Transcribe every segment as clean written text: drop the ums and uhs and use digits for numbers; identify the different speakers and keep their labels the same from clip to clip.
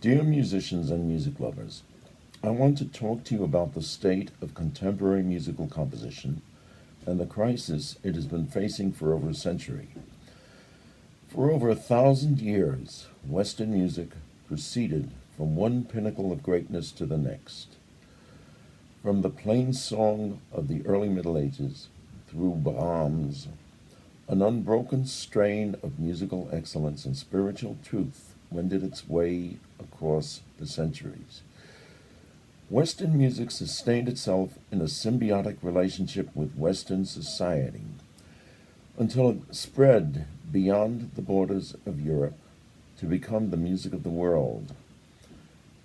Speaker 1: Dear musicians and music lovers, I want to talk to you about the state of contemporary musical composition and the crisis it has been facing for over a century. For over 1,000 years, Western music proceeded from one pinnacle of greatness to the next. From the plain song of the early Middle Ages through Brahms, an unbroken strain of musical excellence and spiritual truth wended its way across the centuries. Western music sustained itself in a symbiotic relationship with Western society until it spread beyond the borders of Europe to become the music of the world.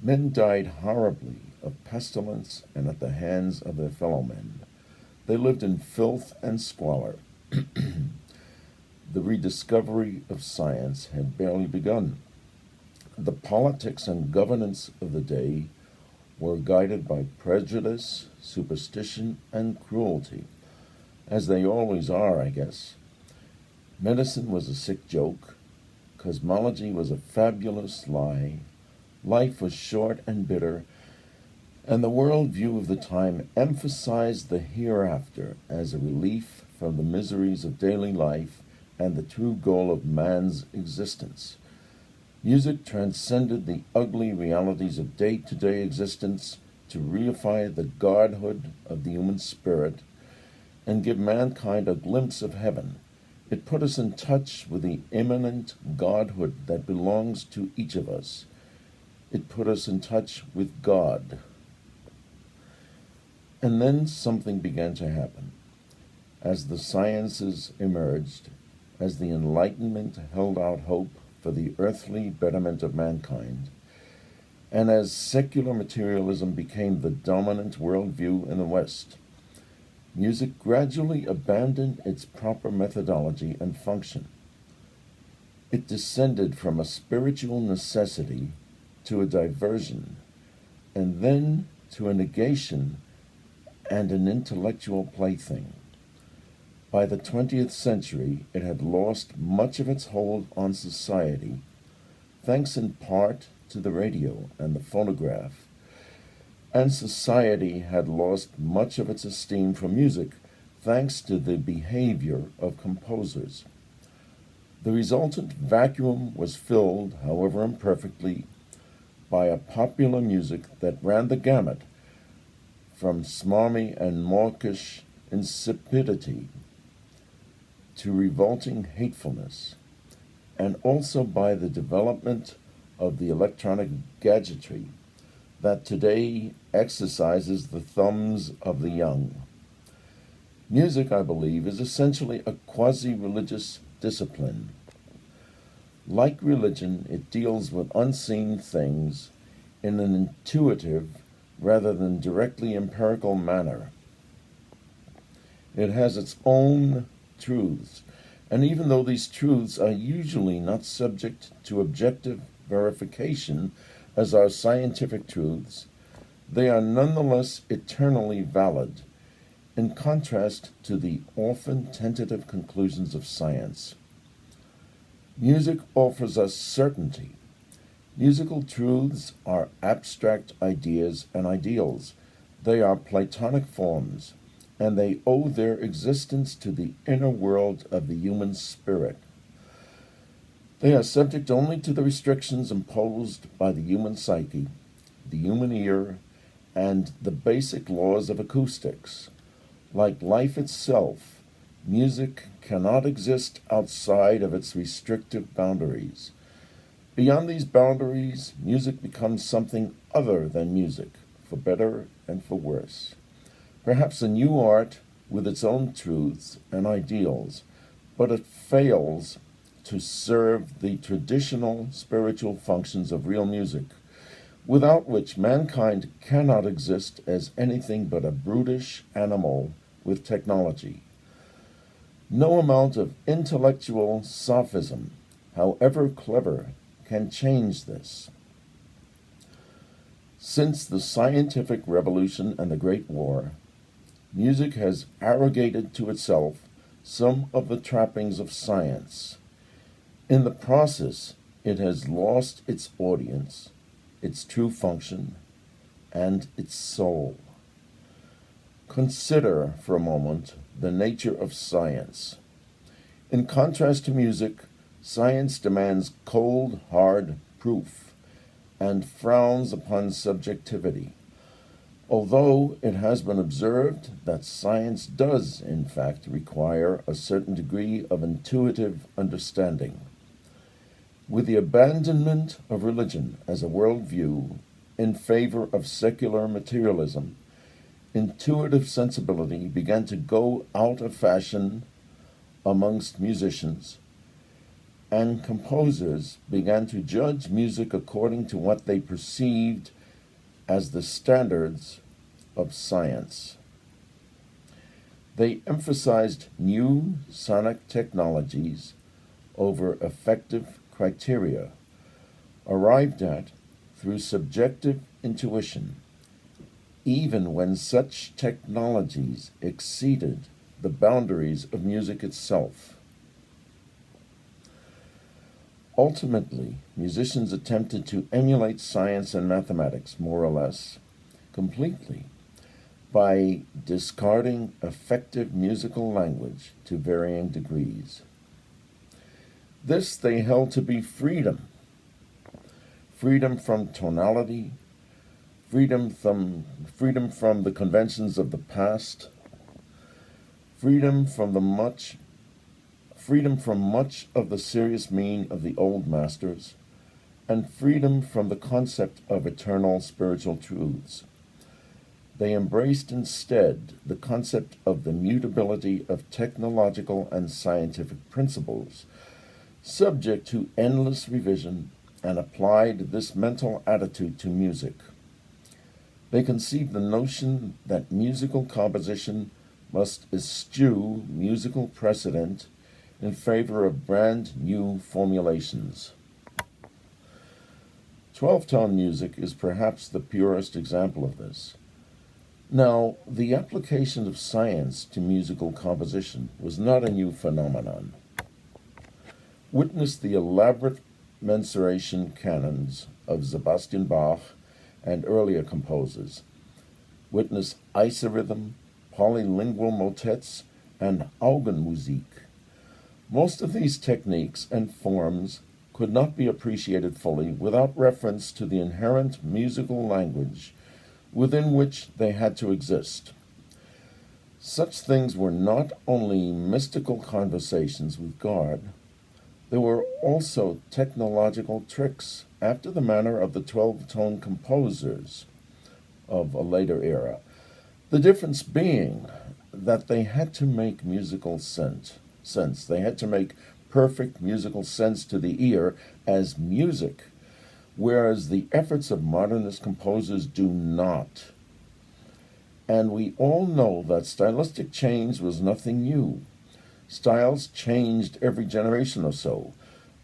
Speaker 1: Men died horribly of pestilence and at the hands of their fellow men. They lived in filth and squalor. The rediscovery of science had barely begun. The politics and governance of the day were guided by prejudice, superstition, and cruelty, as they always are, I guess. Medicine was a sick joke, cosmology was a fabulous lie, life was short and bitter, and the world view of the time emphasized the hereafter as a relief from the miseries of daily life and the true goal of man's existence. Music transcended the ugly realities of day-to-day existence to reify the godhood of the human spirit and give mankind a glimpse of heaven. It put us in touch with the immanent godhood that belongs to each of us. It put us in touch with God. And then something began to happen. As the sciences emerged, as the Enlightenment held out hope for the earthly betterment of mankind, and as secular materialism became the dominant worldview in the West, music gradually abandoned its proper methodology and function. It descended from a spiritual necessity to a diversion, and then to a negation and an intellectual plaything. By the 20th century, it had lost much of its hold on society, thanks in part to the radio and the phonograph, and society had lost much of its esteem for music, thanks to the behavior of composers. The resultant vacuum was filled, however imperfectly, by a popular music that ran the gamut from smarmy and mawkish insipidity to revolting hatefulness, and also by the development of the electronic gadgetry that today exercises the thumbs of the young. Music, I believe, is essentially a quasi-religious discipline. Like religion, it deals with unseen things in an intuitive rather than directly empirical manner. It has its own truths, and even though these truths are usually not subject to objective verification as are scientific truths, they are nonetheless eternally valid, in contrast to the often tentative conclusions of science. Music offers us certainty. Musical truths are abstract ideas and ideals. They are Platonic forms, and they owe their existence to the inner world of the human spirit. They are subject only to the restrictions imposed by the human psyche, the human ear, and the basic laws of acoustics. Like life itself, music cannot exist outside of its restrictive boundaries. Beyond these boundaries, music becomes something other than music, for better and for worse. Perhaps a new art with its own truths and ideals, but it fails to serve the traditional spiritual functions of real music, without which mankind cannot exist as anything but a brutish animal with technology. No amount of intellectual sophism, however clever, can change this. Since the scientific revolution and the Great War, music has arrogated to itself some of the trappings of science. In the process, it has lost its audience, its true function, and its soul. Consider for a moment the nature of science. In contrast to music, science demands cold, hard proof and frowns upon subjectivity, although it has been observed that science does, in fact, require a certain degree of intuitive understanding. With the abandonment of religion as a worldview in favor of secular materialism, intuitive sensibility began to go out of fashion amongst musicians, and composers began to judge music according to what they perceived as the standards of science. They emphasized new sonic technologies over effective criteria, arrived at through subjective intuition, even when such technologies exceeded the boundaries of music itself. Ultimately, musicians attempted to emulate science and mathematics, more or less, completely, by discarding effective musical language to varying degrees. This they held to be freedom. Freedom from tonality, freedom from the conventions of the past, freedom from much of the serious meaning of the old masters, and freedom from the concept of eternal spiritual truths. They embraced instead the concept of the mutability of technological and scientific principles, subject to endless revision, and applied this mental attitude to music. They conceived the notion that musical composition must eschew musical precedent in favor of brand new formulations. 12-tone music is perhaps the purest example of this. Now, the application of science to musical composition was not a new phenomenon. Witness the elaborate mensuration canons of Sebastian Bach and earlier composers. Witness isorhythm, polylingual motets, and Augenmusik. Most of these techniques and forms could not be appreciated fully without reference to the inherent musical language within which they had to exist. Such things were not only mystical conversations with God, there were also technological tricks after the manner of the 12-tone composers of a later era, the difference being that they had to make musical sense. They had to make perfect musical sense to the ear as music, whereas the efforts of modernist composers do not. And we all know that stylistic change was nothing new. Styles changed every generation or so,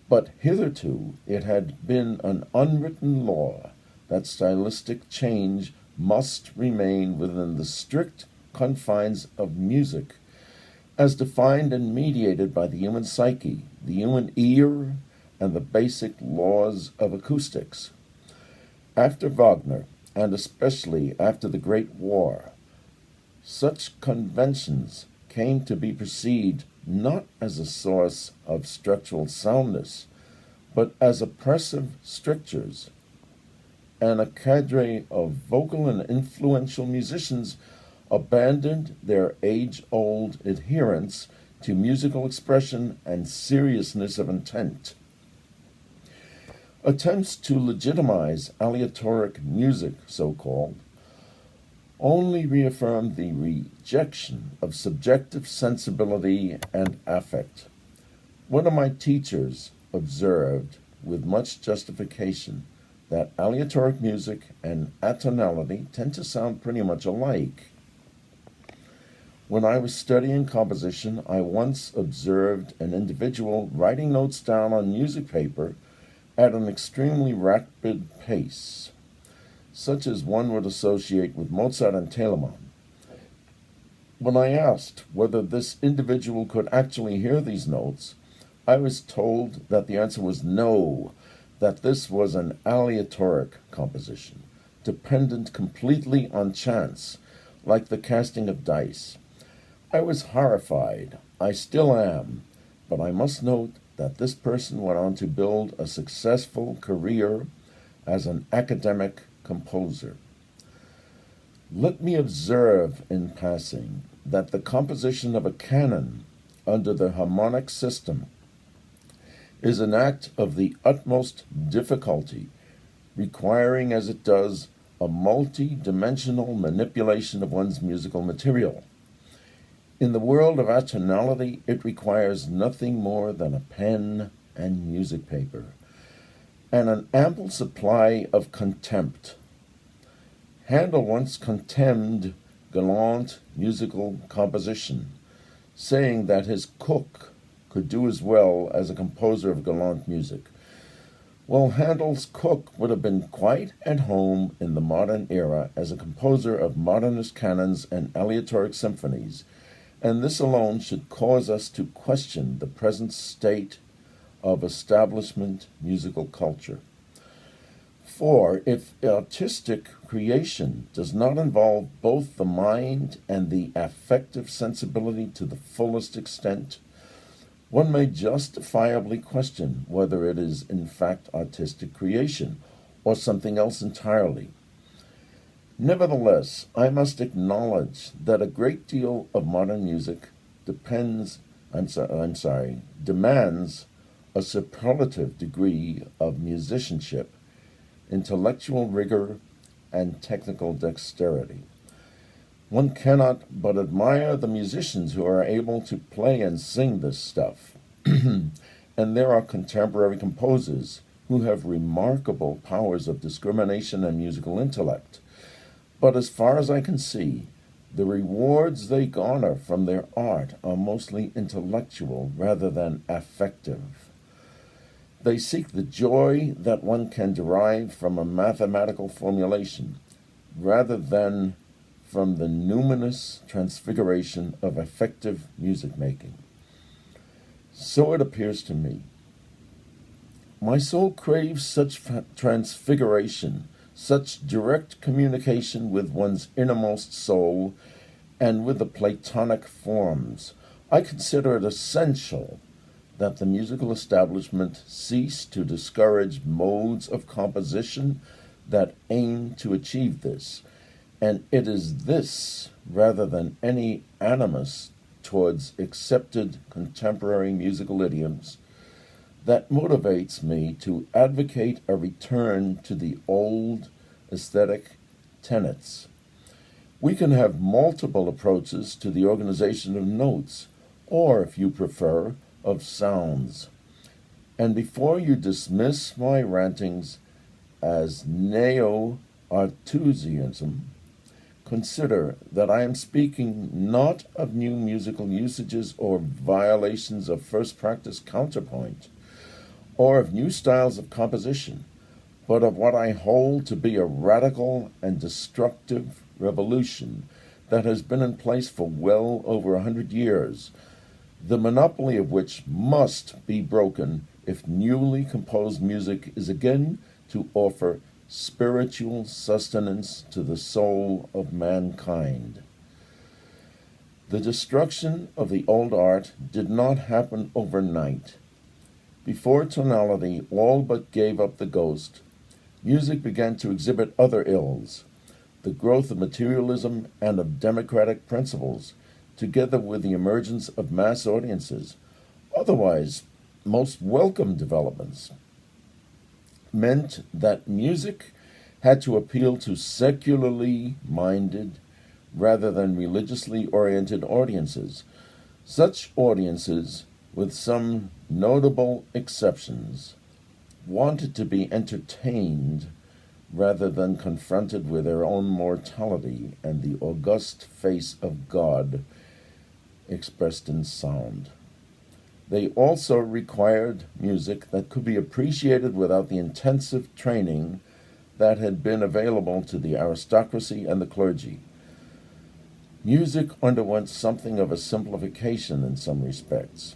Speaker 1: but hitherto it had been an unwritten law that stylistic change must remain within the strict confines of music, as defined and mediated by the human psyche, the human ear, and the basic laws of acoustics. After Wagner, and especially after the Great War, such conventions came to be perceived not as a source of structural soundness, but as oppressive strictures, and a cadre of vocal and influential musicians abandoned their age-old adherence to musical expression and seriousness of intent. Attempts to legitimize aleatoric music, so-called, only reaffirmed the rejection of subjective sensibility and affect. One of my teachers observed, with much justification, that aleatoric music and atonality tend to sound pretty much alike. When I was studying composition, I once observed an individual writing notes down on music paper at an extremely rapid pace, such as one would associate with Mozart and Telemann. When I asked whether this individual could actually hear these notes, I was told that the answer was no, that this was an aleatoric composition, dependent completely on chance, like the casting of dice. I was horrified. I still am. But I must note that this person went on to build a successful career as an academic composer. Let me observe in passing that the composition of a canon under the harmonic system is an act of the utmost difficulty, requiring as it does a multi-dimensional manipulation of one's musical material. In the world of atonality, it requires nothing more than a pen and music paper, and an ample supply of contempt. Handel once contemned gallant musical composition, saying that his cook could do as well as a composer of gallant music. Well, Handel's cook would have been quite at home in the modern era as a composer of modernist canons and aleatoric symphonies, and this alone should cause us to question the present state of establishment musical culture. For if artistic creation does not involve both the mind and the affective sensibility to the fullest extent, one may justifiably question whether it is in fact artistic creation or something else entirely. Nevertheless, I must acknowledge that a great deal of modern music demands a superlative degree of musicianship, intellectual rigor, and technical dexterity. One cannot but admire the musicians who are able to play and sing this stuff. And there are contemporary composers who have remarkable powers of discrimination and musical intellect. But as far as I can see, the rewards they garner from their art are mostly intellectual rather than affective. They seek the joy that one can derive from a mathematical formulation, rather than from the numinous transfiguration of effective music making. So it appears to me. My soul craves such transfiguration, such direct communication with one's innermost soul and with the Platonic forms. I consider it essential that the musical establishment cease to discourage modes of composition that aim to achieve this, and it is this, rather than any animus towards accepted contemporary musical idioms, that motivates me to advocate a return to the old aesthetic tenets. We can have multiple approaches to the organization of notes, or, if you prefer, of sounds. And before you dismiss my rantings as neo-Artusianism, consider that I am speaking not of new musical usages or violations of first practice counterpoint, or of new styles of composition, but of what I hold to be a radical and destructive revolution that has been in place for well over 100 years, the monopoly of which must be broken if newly composed music is again to offer spiritual sustenance to the soul of mankind. The destruction of the old art did not happen overnight. Before tonality all but gave up the ghost, music began to exhibit other ills, the growth of materialism and of democratic principles, together with the emergence of mass audiences, otherwise most welcome developments, meant that music had to appeal to secularly minded rather than religiously oriented audiences. Such audiences, with some notable exceptions, wanted to be entertained rather than confronted with their own mortality and the august face of God expressed in sound. They also required music that could be appreciated without the intensive training that had been available to the aristocracy and the clergy. Music underwent something of a simplification in some respects.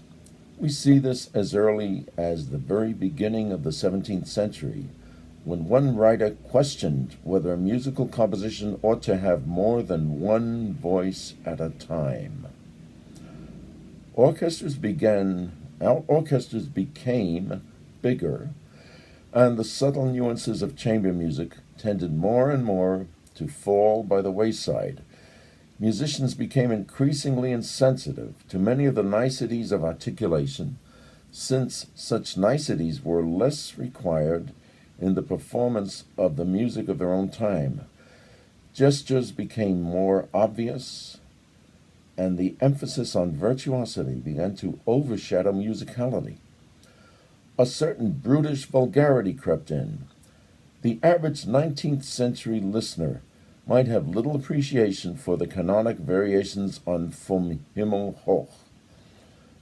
Speaker 1: We see this as early as the very beginning of the 17th century, when one writer questioned whether a musical composition ought to have more than one voice at a time. Orchestras became bigger, and the subtle nuances of chamber music tended more and more to fall by the wayside. Musicians became increasingly insensitive to many of the niceties of articulation, since such niceties were less required in the performance of the music of their own time. Gestures became more obvious, and the emphasis on virtuosity began to overshadow musicality. A certain brutish vulgarity crept in. The average 19th century listener might have little appreciation for the canonic variations on Vom Himmel hoch,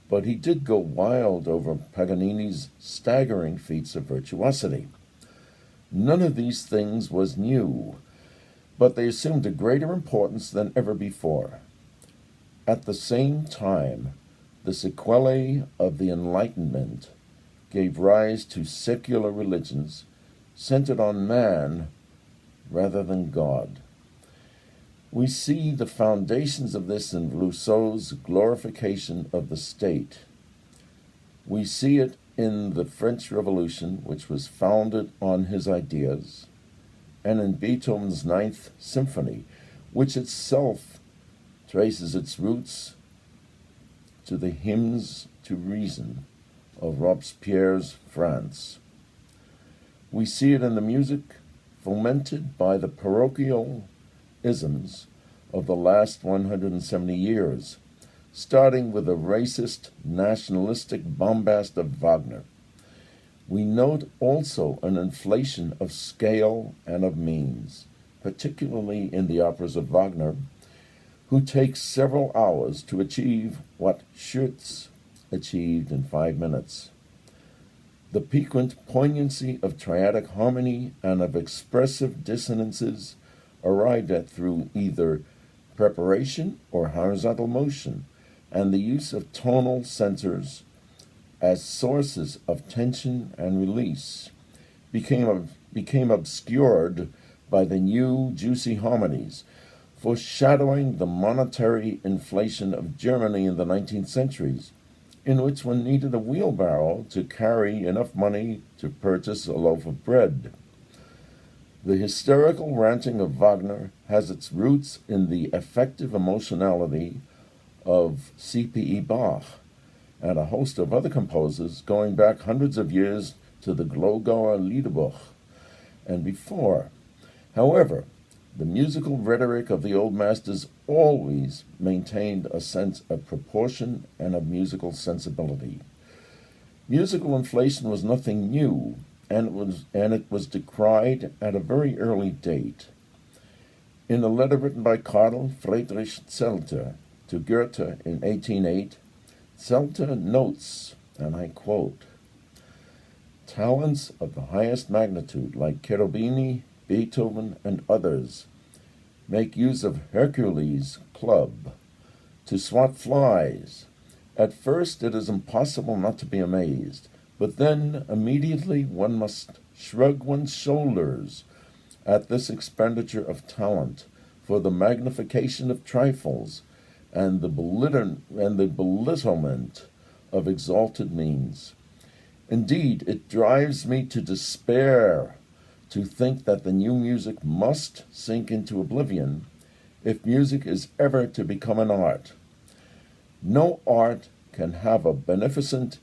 Speaker 1: but he did go wild over Paganini's staggering feats of virtuosity. None of these things was new, but they assumed a greater importance than ever before. At the same time, the sequelae of the Enlightenment gave rise to secular religions centered on man rather than God. We see the foundations of this in Rousseau's glorification of the state. We see it in the French Revolution, which was founded on his ideas, and in Beethoven's Ninth Symphony, which itself traces its roots to the hymns to reason of Robespierre's France. We see it in the music fomented by the parochial isms of the last 170 years, starting with the racist, nationalistic bombast of Wagner. We note also an inflation of scale and of means, particularly in the operas of Wagner, who takes several hours to achieve what Schütz achieved in 5 minutes. The piquant poignancy of triadic harmony and of expressive dissonances arrived at through either preparation or horizontal motion, and the use of tonal centers as sources of tension and release became obscured by the new juicy harmonies, foreshadowing the monetary inflation of Germany in the 19th centuries, in which one needed a wheelbarrow to carry enough money to purchase a loaf of bread. The hysterical ranting of Wagner has its roots in the affective emotionality of C.P.E. Bach and a host of other composers going back hundreds of years to the Glogauer Liederbuch and before. However, the musical rhetoric of the old masters always maintained a sense of proportion and of musical sensibility. Musical inflation was nothing new, and it was decried at a very early date. In a letter written by Karl Friedrich Zelter to Goethe in 1808, Zelter notes, and I quote, "Talents of the highest magnitude, like Cherubini, Beethoven, and others, make use of Hercules' club to swat flies. At first it is impossible not to be amazed, but then immediately one must shrug one's shoulders at this expenditure of talent for the magnification of trifles and the belittlement of exalted means. Indeed, it drives me to despair to think that the new music must sink into oblivion if music is ever to become an art. No art can have a beneficent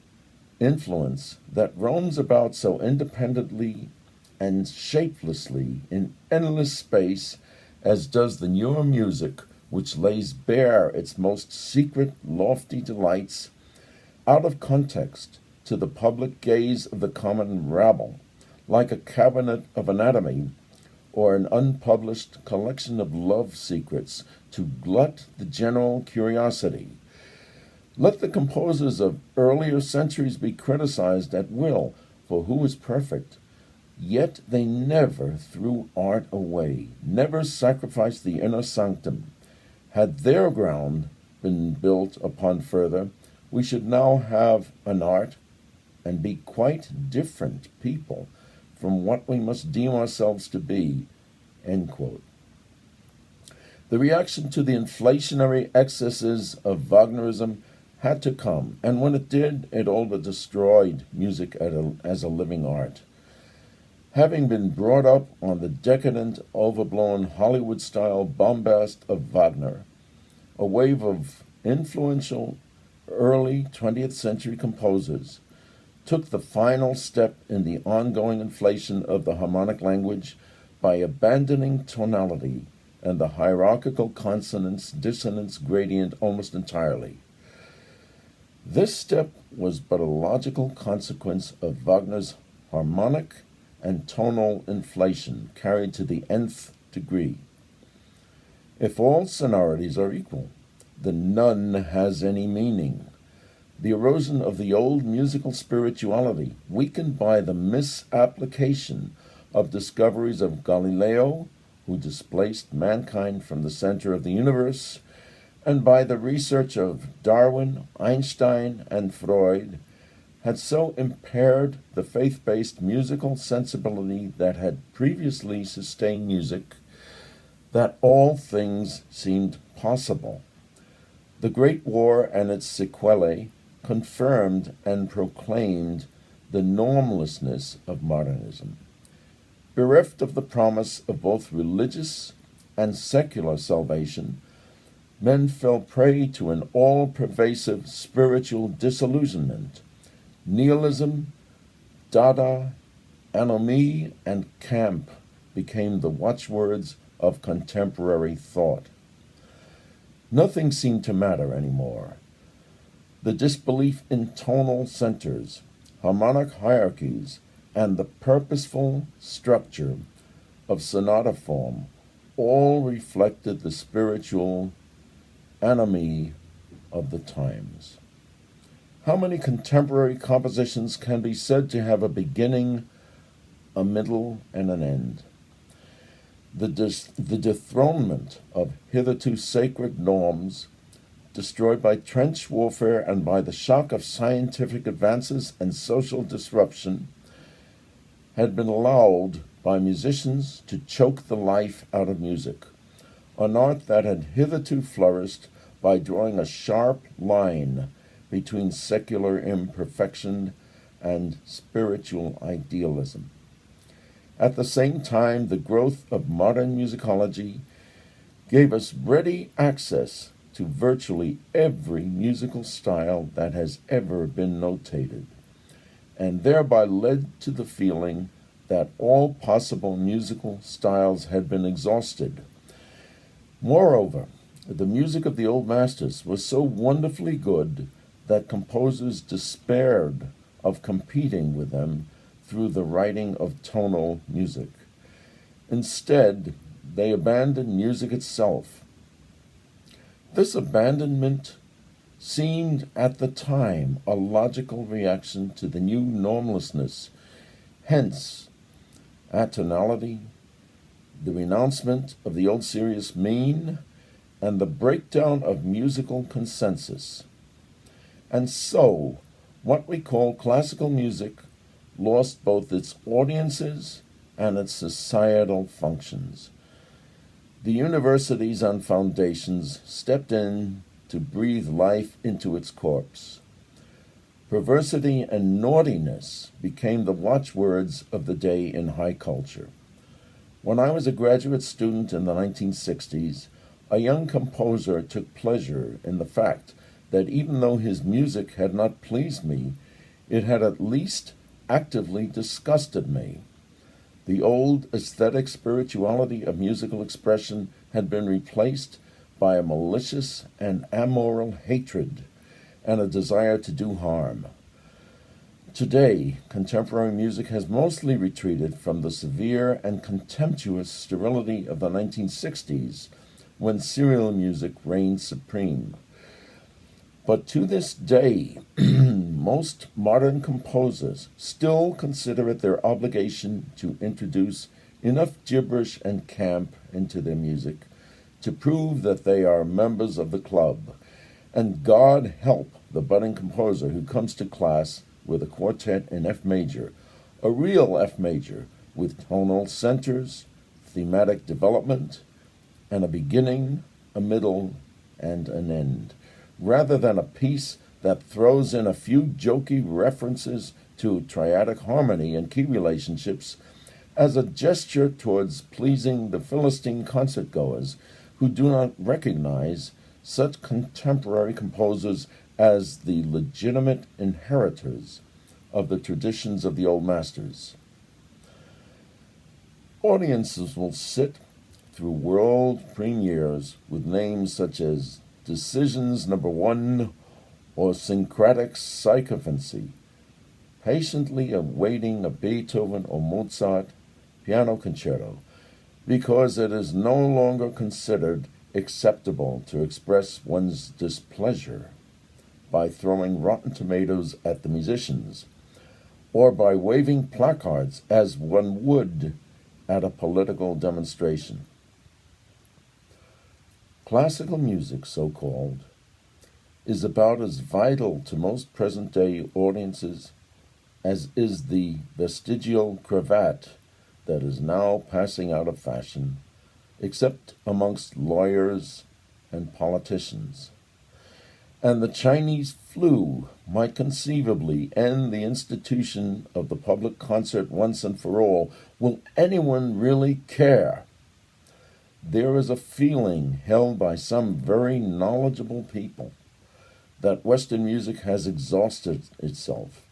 Speaker 1: influence that roams about so independently and shapelessly in endless space as does the newer music, which lays bare its most secret, lofty delights out of context to the public gaze of the common rabble, like a cabinet of anatomy or an unpublished collection of love secrets to glut the general curiosity. Let the composers of earlier centuries be criticized at will, for who is perfect? Yet they never threw art away, never sacrificed the inner sanctum. Had their ground been built upon further, we should now have an art and be quite different people from what we must deem ourselves to be, end quote. The reaction to the inflationary excesses of Wagnerism had to come, and when it did, it all but destroyed music as a living art. Having been brought up on the decadent, overblown Hollywood-style bombast of Wagner, a wave of influential early 20th century composers took the final step in the ongoing inflation of the harmonic language by abandoning tonality and the hierarchical consonance-dissonance gradient almost entirely. This step was but a logical consequence of Wagner's harmonic and tonal inflation carried to the nth degree. If all sonorities are equal, then none has any meaning. The erosion of the old musical spirituality, weakened by the misapplication of discoveries of Galileo, who displaced mankind from the center of the universe, and by the research of Darwin, Einstein, and Freud, had so impaired the faith-based musical sensibility that had previously sustained music that all things seemed possible. The Great War and its sequelae confirmed and proclaimed the normlessness of modernism. Bereft of the promise of both religious and secular salvation, men fell prey to an all-pervasive spiritual disillusionment. Nihilism, Dada, anomie, and camp became the watchwords of contemporary thought. Nothing seemed to matter anymore. The disbelief in tonal centers, harmonic hierarchies, and the purposeful structure of sonata form all reflected the spiritual anomie of the times. How many contemporary compositions can be said to have a beginning, a middle, and an end? The dethronement of hitherto sacred norms, destroyed by trench warfare and by the shock of scientific advances and social disruption, had been allowed by musicians to choke the life out of music, an art that had hitherto flourished by drawing a sharp line between secular imperfection and spiritual idealism. At the same time, the growth of modern musicology gave us ready access to virtually every musical style that has ever been notated, and thereby led to the feeling that all possible musical styles had been exhausted. Moreover, the music of the old masters was so wonderfully good that composers despaired of competing with them through the writing of tonal music. Instead, they abandoned music itself. This abandonment seemed at the time a logical reaction to the new normlessness, hence atonality, the renouncement of the old serious mean, and the breakdown of musical consensus. And so, what we call classical music lost both its audiences and its societal functions. The universities and foundations stepped in to breathe life into its corpse. Perversity and naughtiness became the watchwords of the day in high culture. When I was a graduate student in the 1960s, a young composer took pleasure in the fact that even though his music had not pleased me, it had at least actively disgusted me. The old aesthetic spirituality of musical expression had been replaced by a malicious and amoral hatred and a desire to do harm. Today, contemporary music has mostly retreated from the severe and contemptuous sterility of the 1960s, when serial music reigned supreme. But to this day, most modern composers still consider it their obligation to introduce enough gibberish and camp into their music to prove that they are members of the club. And God help the budding composer who comes to class with a quartet in F major, a real F major with tonal centers, thematic development, and a beginning, a middle, and an end, rather than a piece that throws in a few jokey references to triadic harmony and key relationships as a gesture towards pleasing the Philistine concertgoers who do not recognize such contemporary composers as the legitimate inheritors of the traditions of the old masters. Audiences will sit through world premieres with names such as Decisions Number 1 or Syncratic Sycophancy, patiently awaiting a Beethoven or Mozart piano concerto, because it is no longer considered acceptable to express one's displeasure by throwing rotten tomatoes at the musicians, or by waving placards as one would at a political demonstration. Classical music, so-called, is about as vital to most present-day audiences as is the vestigial cravat that is now passing out of fashion, except amongst lawyers and politicians. And the Chinese flu might conceivably end the institution of the public concert once and for all. Will anyone really care? There is a feeling held by some very knowledgeable people that Western music has exhausted itself,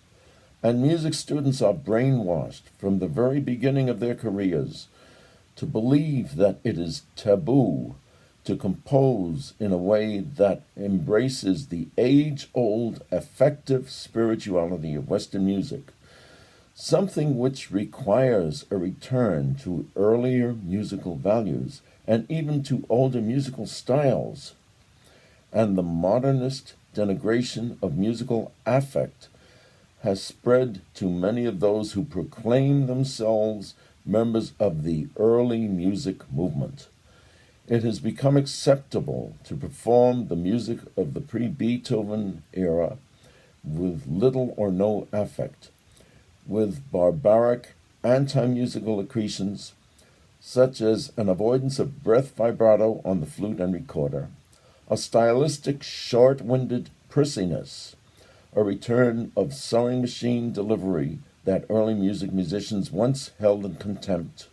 Speaker 1: and music students are brainwashed from the very beginning of their careers to believe that it is taboo to compose in a way that embraces the age-old affective spirituality of Western music, something which requires a return to earlier musical values and even to older musical styles. And the modernist denigration of musical affect has spread to many of those who proclaim themselves members of the early music movement. It has become acceptable to perform the music of the pre-Beethoven era with little or no affect, with barbaric anti-musical accretions such as an avoidance of breath vibrato on the flute and recorder, a stylistic short-winded prissiness, a return of sewing machine delivery that early music musicians once held in contempt,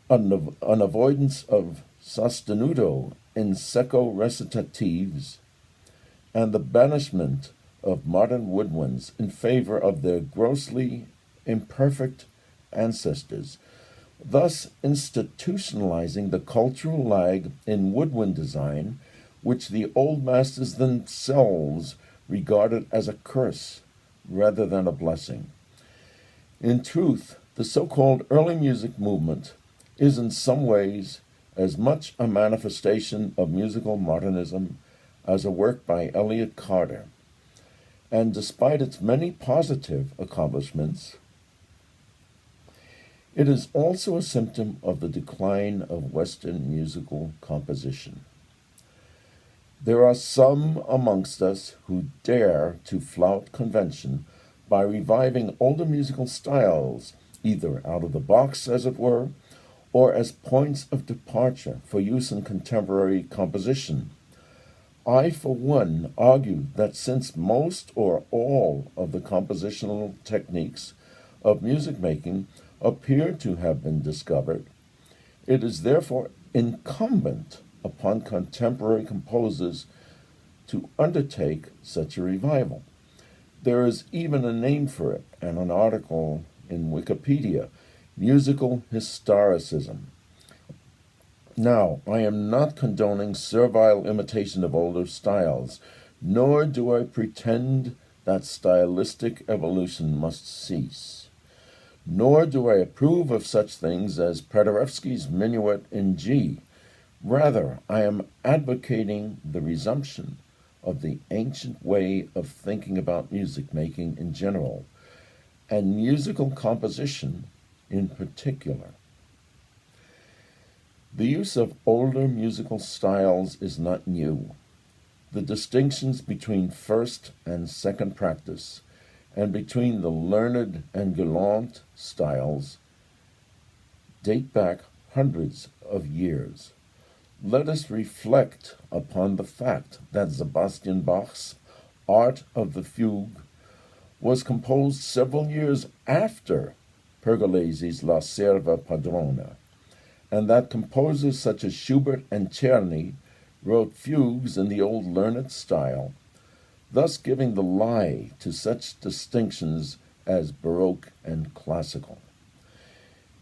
Speaker 1: an avoidance of sostenuto in secco recitatives, and the banishment of modern woodwinds in favor of their grossly imperfect ancestors, thus institutionalizing the cultural lag in woodwind design, which the old masters themselves regarded as a curse rather than a blessing. In truth, the so-called early music movement is in some ways as much a manifestation of musical modernism as a work by Elliott Carter, and despite its many positive accomplishments, it is also a symptom of the decline of Western musical composition. There are some amongst us who dare to flout convention by reviving older musical styles, either out of the box, as it were, or as points of departure for use in contemporary composition. I, for one, argue that since most or all of the compositional techniques of music making appear to have been discovered, it is therefore incumbent upon contemporary composers to undertake such a revival. There is even a name for it, and an article in Wikipedia, musical historicism. Now, I am not condoning servile imitation of older styles, nor do I pretend that stylistic evolution must cease. Nor do I approve of such things as Paderewski's Minuet in G. Rather, I am advocating the resumption of the ancient way of thinking about music making in general, and musical composition in particular. The use of older musical styles is not new. The distinctions between first and second practice, and between the learned and galant styles, date back hundreds of years. Let us reflect upon the fact that Sebastian Bach's Art of the Fugue was composed several years after Pergolesi's La Serva Padrona, and that composers such as Schubert and Czerny wrote fugues in the old learned style, thus giving the lie to such distinctions as Baroque and classical.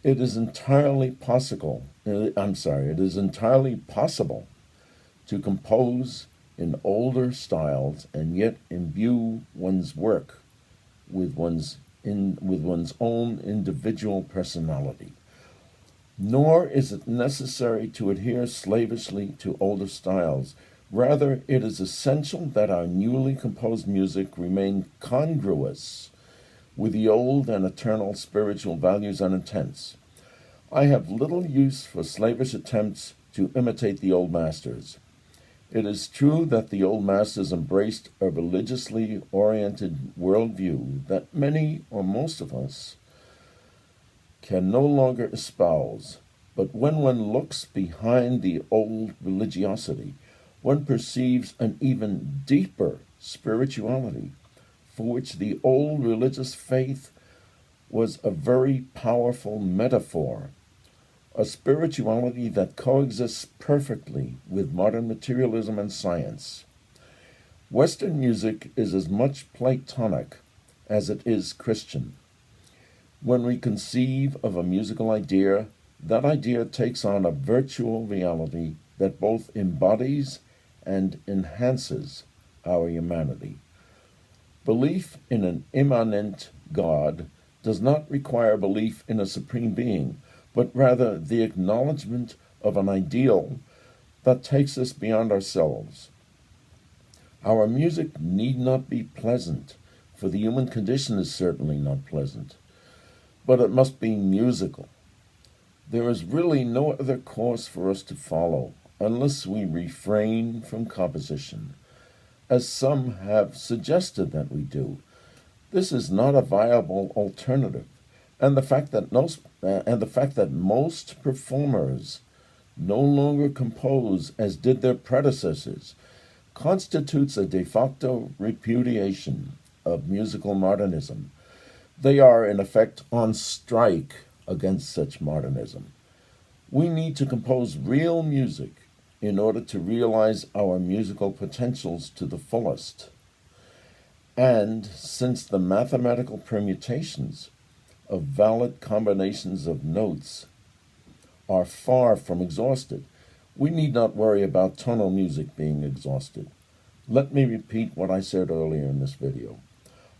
Speaker 1: It is entirely possible to compose in older styles and yet imbue one's work with one's own individual personality. Nor is it necessary to adhere slavishly to older styles. Rather, it is essential that our newly composed music remain congruous with the old and eternal spiritual values and intents. I have little use for slavish attempts to imitate the old masters. It is true that the old masters embraced a religiously oriented worldview that many or most of us can no longer espouse, but when one looks behind the old religiosity, one perceives an even deeper spirituality, for which the old religious faith was a very powerful metaphor, a spirituality that coexists perfectly with modern materialism and science. Western music is as much Platonic as it is Christian. When we conceive of a musical idea, that idea takes on a virtual reality that both embodies and enhances our humanity. Belief in an immanent God does not require belief in a supreme being, but rather the acknowledgement of an ideal that takes us beyond ourselves. Our music need not be pleasant, for the human condition is certainly not pleasant, but it must be musical. There is really no other course for us to follow unless we refrain from composition, as some have suggested that we do. This is not a viable alternative, and the fact that most performers no longer compose as did their predecessors constitutes a de facto repudiation of musical modernism. They are, in effect, on strike against such modernism. We need to compose real music in order to realize our musical potentials to the fullest. And since the mathematical permutations of valid combinations of notes are far from exhausted, we need not worry about tonal music being exhausted. Let me repeat what I said earlier in this video.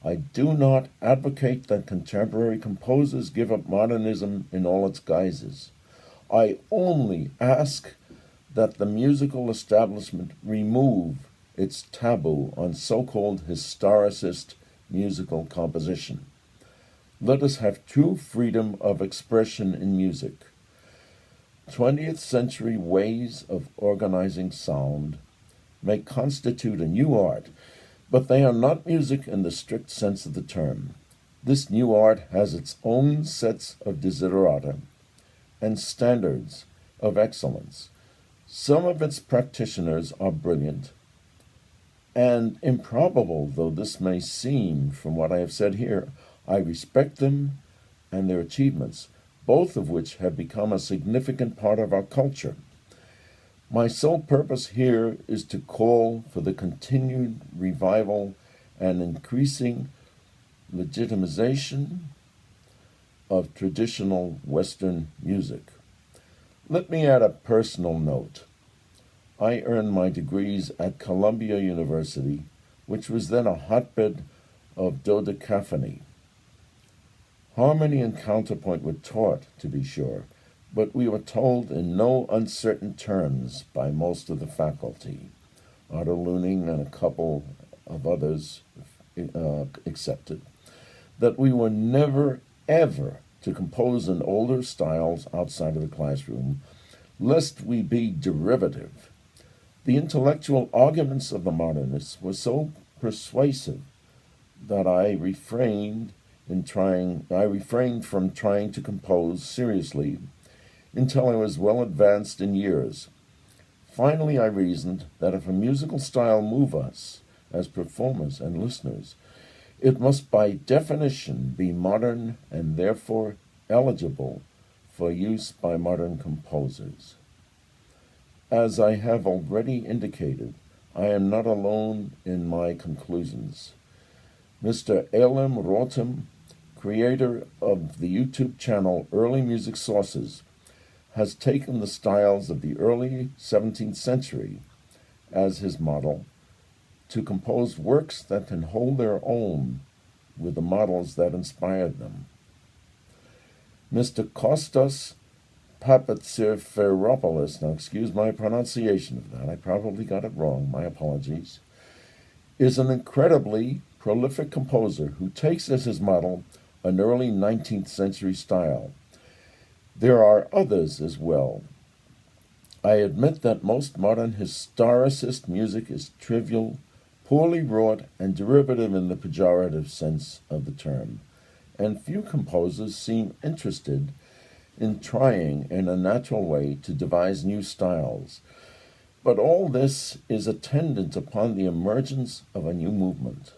Speaker 1: I do not advocate that contemporary composers give up modernism in all its guises. I only ask that the musical establishment remove its taboo on so-called historicist musical composition. Let us have true freedom of expression in music. 20th century ways of organizing sound may constitute a new art, but they are not music in the strict sense of the term. This new art has its own sets of desiderata and standards of excellence. Some of its practitioners are brilliant, and improbable though this may seem from what I have said here, I respect them and their achievements, both of which have become a significant part of our culture. My sole purpose here is to call for the continued revival and increasing legitimization of traditional Western music. Let me add a personal note. I earned my degrees at Columbia University, which was then a hotbed of dodecaphony. Harmony and counterpoint were taught, to be sure, but we were told in no uncertain terms by most of the faculty, Otto Luning and a couple of others accepted, that we were never, ever to compose in older styles outside of the classroom, lest we be derivative. The intellectual arguments of the modernists were so persuasive that I refrained from trying to compose seriously until I was well advanced in years. Finally, I reasoned that if a musical style move us as performers and listeners, it must by definition be modern and therefore eligible for use by modern composers. As I have already indicated, I am not alone in my conclusions. Mr. Elam Rotem, creator of the YouTube channel Early Music Sources, has taken the styles of the early 17th century as his model to compose works that can hold their own with the models that inspired them. Mr. Kostas Papatsiferopoulos, now excuse my pronunciation of that, I probably got it wrong, my apologies, is an incredibly prolific composer who takes as his model an early 19th century style. There are others as well. I admit that most modern historicist music is trivial, poorly wrought, and derivative in the pejorative sense of the term, and few composers seem interested in trying in a natural way to devise new styles. But all this is attendant upon the emergence of a new movement.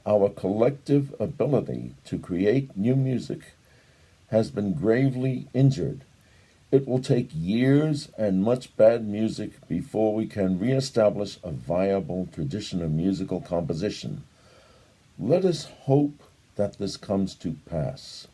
Speaker 1: Our collective ability to create new music has been gravely injured. It will take years and much bad music before we can reestablish a viable tradition of musical composition. Let us hope that this comes to pass.